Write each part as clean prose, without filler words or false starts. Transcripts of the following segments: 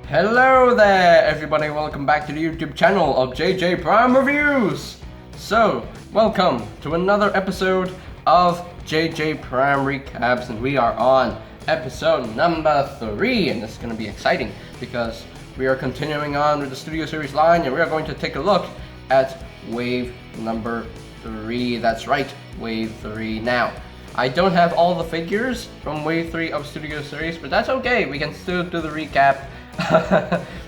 Hello there everybody, welcome back to the YouTube channel of JJ Prime Reviews! So, welcome to another episode of JJ Prime Recaps, and we are on episode number 3, and this is going to be exciting because we are continuing on with the Studio Series line, and we are going to take a look at wave number 3. That's right, wave 3. Now, I don't have all the figures from wave 3 of Studio Series, but that's okay, we can still do the recap.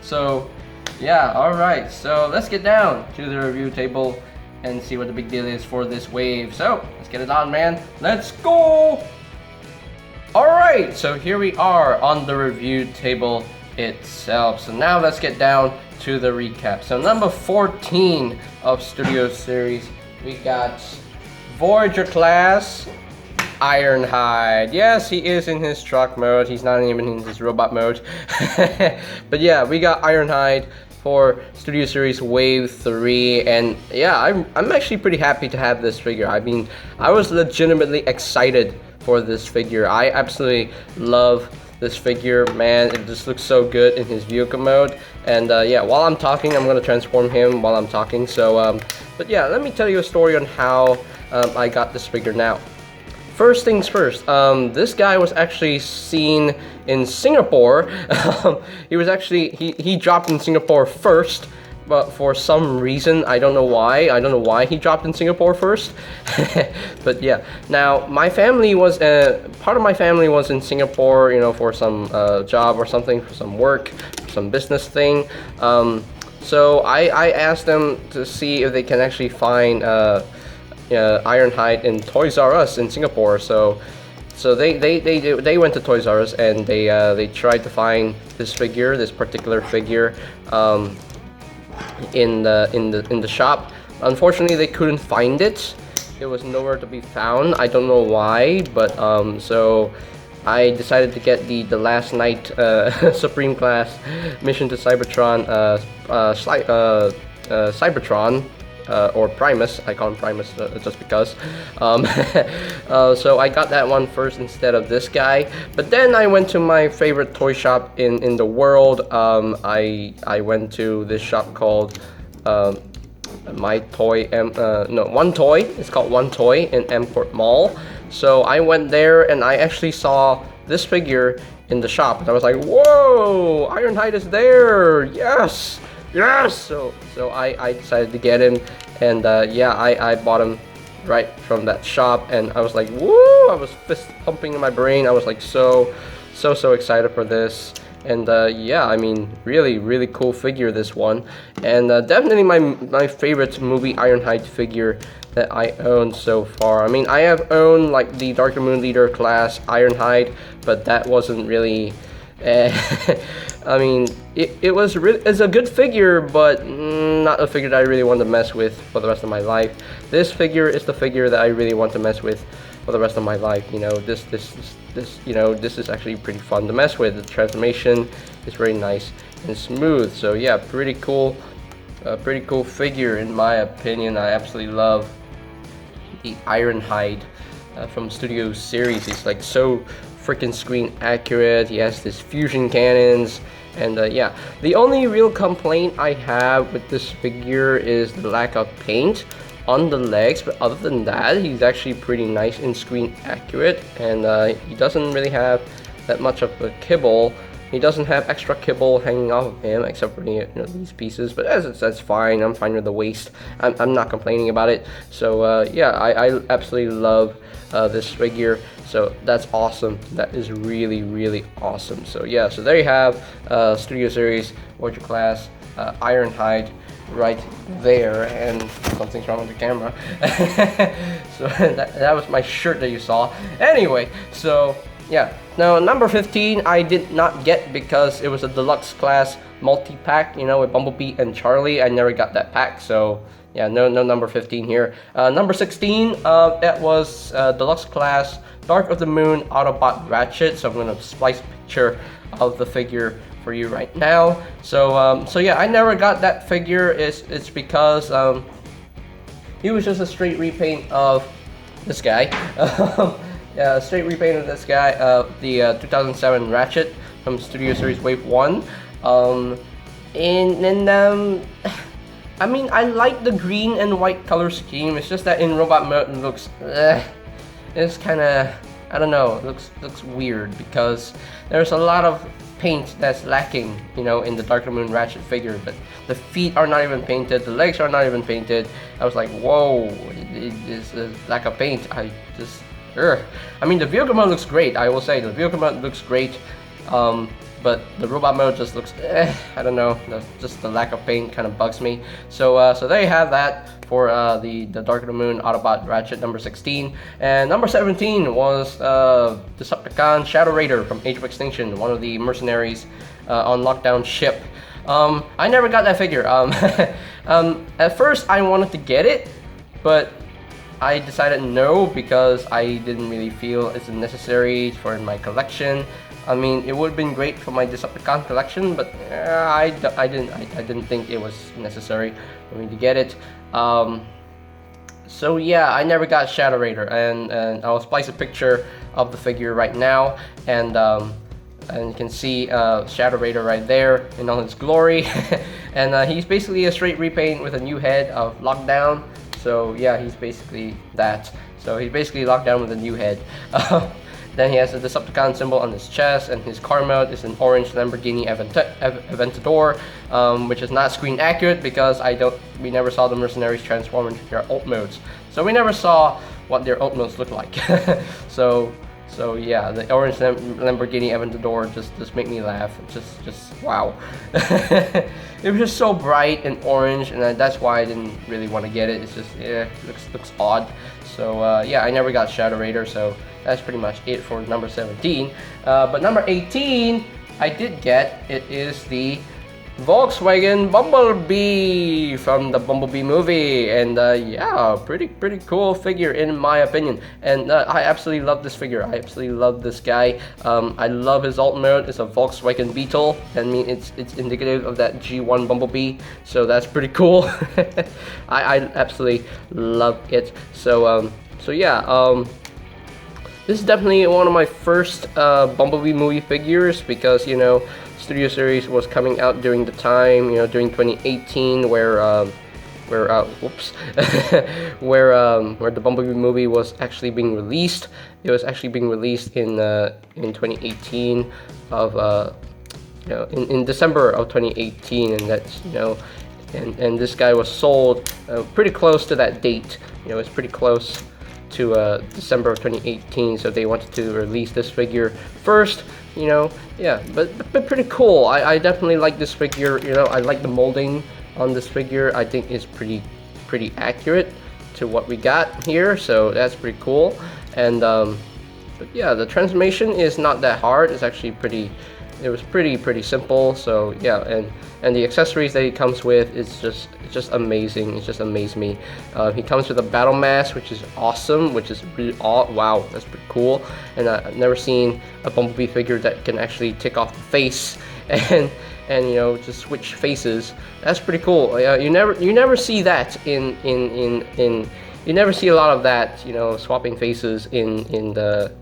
So yeah, alright, so let's get down to the review table and see what the big deal is for this wave. So let's get it on, man, let's go! Alright, so here we are on the review table itself. So now let's get down to the recap. So number 14 of Studio Series, we got Voyager class Ironhide. Yes, he is in his truck mode. He's not even in his robot mode. But yeah, we got Ironhide for Studio Series Wave 3, and yeah, I'm actually pretty happy to have this figure. I mean, I was legitimately excited for this figure. I absolutely love this figure, man. It just looks so good in his vehicle mode. And yeah, while I'm talking, I'm gonna transform him while I'm talking. So, but yeah, let me tell you a story on how I got this figure now. First things first, this guy was actually seen in Singapore. He was actually, he dropped in Singapore first, but for some reason, I don't know why he dropped in Singapore first. But yeah, now my family was, part of my family was in Singapore, you know, for some job or something, for some work, for some business thing. So I asked them to see if they can actually find Ironhide in Toys R Us in Singapore. So they went to Toys R Us and they tried to find this figure, this particular figure, in the shop. Unfortunately, they couldn't find it. It was nowhere to be found. I don't know why, but so I decided to get the Last Night Supreme Class Mission to Cybertron, Cybertron. Or Primus, I call him Primus just because. So I got that one first instead of this guy. But then I went to my favorite toy shop in the world. I went to this shop called One Toy. It's called One Toy in Emport Mall. So I went there and I actually saw this figure in the shop. And I was like, whoa, Ironhide is there, yes! Yes! So I decided to get him, and yeah, I bought him right from that shop, and I was like, woo! I was fist pumping in my brain. I was like so excited for this, and yeah, I mean, really cool figure, this one, and definitely my favorite movie Ironhide figure that I owned so far. I mean, I have owned like the Darker Moon Leader class Ironhide, but that wasn't really. I mean, it's a good figure, but not a figure that I really want to mess with for the rest of my life. This figure is the figure that I really want to mess with for the rest of my life. You know, this you know, this is actually pretty fun to mess with. The transformation is very nice and smooth. So yeah, pretty cool figure in my opinion. I absolutely love the Ironhide from Studio Series. It's like so freaking screen accurate. He has this fusion cannons, and yeah, the only real complaint I have with this figure is the lack of paint on the legs, but other than that, he's actually pretty nice and screen accurate, and he doesn't really have that much of a kibble. He doesn't have extra kibble hanging off of him, except for these pieces, but that's fine. I'm fine with the waist. I'm not complaining about it. So yeah, I absolutely love this figure. So that's awesome. That is really awesome. So yeah, so there you have Studio Series Voyager class Ironhide right there, and something's wrong with the camera. So that was my shirt that you saw. Anyway, so yeah, now number 15 I did not get because it was a deluxe class multi-pack, you know, with Bumblebee and Charlie. I never got that pack, so yeah, no number 15 here. Number 16, that was deluxe class Dark of the Moon Autobot Ratchet. So I'm gonna splice a picture of the figure for you right now. So so yeah, I never got that figure. It's because he was just a straight repaint of this guy. Straight repaint of this guy, the 2007 Ratchet from Studio Series Wave 1. And I mean, I like the green and white color scheme. It's just that in robot mode it looks, it's kind of, I don't know, it looks weird because there's a lot of paint that's lacking, you know, in the Dark of the Moon Ratchet figure. But the feet are not even painted, the legs are not even painted. I was like, whoa, it is a lack of paint. I mean, the vehicle mode looks great. I will say the vehicle mode looks great. But the robot mode just looks, I don't know, just the lack of paint kind of bugs me. So so there you have that for the Dark of the Moon Autobot Ratchet number 16. And number 17 was Decepticon Shadow Raider from Age of Extinction, one of the mercenaries on lockdown ship. I never got that figure. At first I wanted to get it, but I decided no, because I didn't really feel it's necessary for my collection. I mean, it would have been great for my Decepticon collection, but I didn't think it was necessary for me to get it. So yeah, I never got Shadow Raider, and I'll splice a picture of the figure right now, and you can see Shadow Raider right there in all his glory. And he's basically a straight repaint with a new head of Lockdown. So yeah, he's basically that. So he's basically Lockdown with a new head. Then he has the Decepticon symbol on his chest, and his car mode is an orange Lamborghini Aventador, which is not screen accurate because we never saw the mercenaries transform into their ult modes. So we never saw what their ult modes look like. So yeah, the orange Lamborghini Aventador just made me laugh. Just wow. It was just so bright and orange, and that's why I didn't really want to get it. It's just, yeah, looks odd. So yeah, I never got Shadow Raider, so that's pretty much it for number 17. But number 18, I did get. It is the Volkswagen Bumblebee from the Bumblebee movie, and yeah, pretty cool figure in my opinion. And I absolutely love this figure. I absolutely love this guy. I love his ult mode. It's a Volkswagen Beetle. I mean, it's indicative of that G1 Bumblebee, so that's pretty cool. I absolutely love it. So yeah. This is definitely one of my first Bumblebee movie figures, because, you know, Studio Series was coming out during the time, you know, during 2018, where the Bumblebee movie was actually being released. It was actually being released in 2018 of you know, in December of 2018, and that's, you know, and this guy was sold pretty close to that date. You know, it's pretty close to December of 2018, so they wanted to release this figure first, you know. Yeah, but pretty cool. I definitely like this figure. You know, I like the molding on this figure. I think it's pretty accurate to what we got here, so that's pretty cool. And but yeah, the transformation is not that hard. It's actually pretty simple. So yeah, and the accessories that he comes with is just amazing. It just amazed me. He comes with a battle mask, which is awesome, which is really wow, that's pretty cool. And I've never seen a Bumblebee figure that can actually take off the face and you know, just switch faces. That's pretty cool. You never see that in you never see a lot of that, you know, swapping faces in the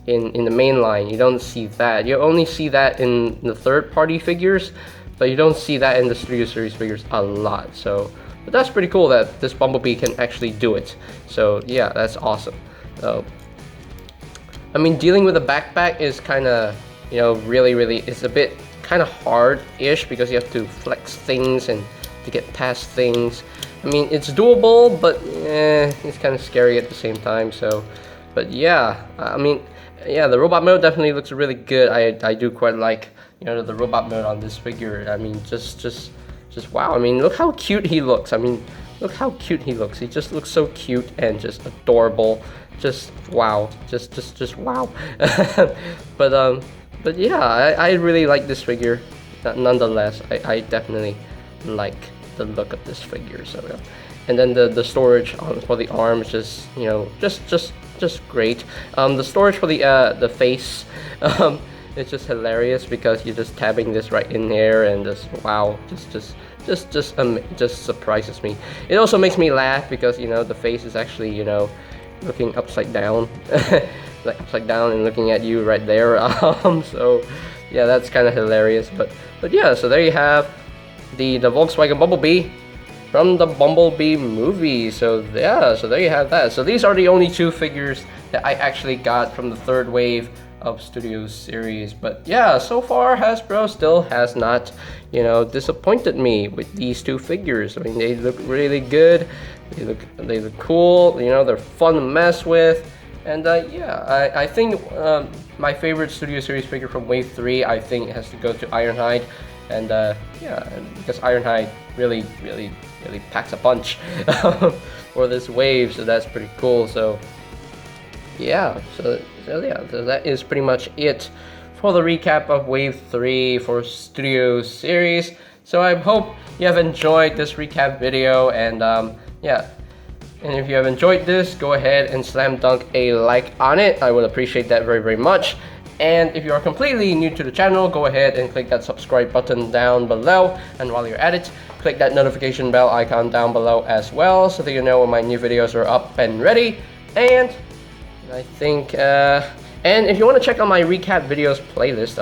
main line. You don't see that. You only see that in the third-party figures, but you don't see that in the Studio Series figures a lot. So, but that's pretty cool that this Bumblebee can actually do it. So yeah, that's awesome. I mean, dealing with a backpack is kind of, you know, really, it's a bit kind of hard-ish, because you have to flex things and to get past things. I mean, it's doable, but it's kind of scary at the same time. So, but yeah, I mean, yeah, the robot mode definitely looks really good. I do quite like, you know, the robot mode on this figure. I mean, just wow. I mean, look how cute he looks. I mean, look how cute he looks. He just looks so cute and just adorable. Just wow. Just wow. But yeah, I really like this figure. Nonetheless, I definitely like the look of this figure. So yeah. And then the storage for the arm is just, you know, just great. The storage for the face, it's just hilarious, because you're just tabbing this right in there, and just wow, just surprises me. It also makes me laugh because, you know, the face is actually, you know, looking upside down. like upside down and looking at you right there. So yeah, that's kind of hilarious. But yeah, so there you have the Volkswagen Bumblebee from the Bumblebee movie. So yeah, so there you have that. So these are the only 2 figures that I actually got from the 3rd wave of Studio Series. But yeah, so far Hasbro still has not, you know, disappointed me with these 2 figures. I mean, they look really good. They look cool. You know, they're fun to mess with. And yeah, I think my favorite Studio Series figure from Wave 3, I think, has to go to Ironhide. And yeah, because Ironhide really packs a punch for this wave, so that's pretty cool. So yeah, so that is pretty much it for the recap of Wave 3 for Studio Series. So I hope you have enjoyed this recap video, and yeah. And if you have enjoyed this, go ahead and slam dunk a like on it. I would appreciate that very much. And if you are completely new to the channel, go ahead and click that subscribe button down below. And while you're at it, click that notification bell icon down below as well, so that you know when my new videos are up and ready. And I think, and if you want to check out my recap videos playlist,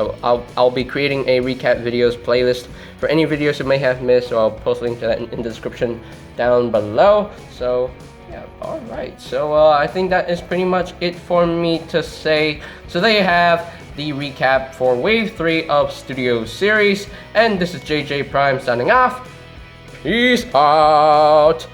I'll be creating a recap videos playlist for any videos you may have missed, so I'll post a link to that in the description down below. So yeah, alright, so I think that is pretty much it for me to say. So there you have the recap for Wave 3 of Studio Series, and this is JJ Prime signing off. Peace out!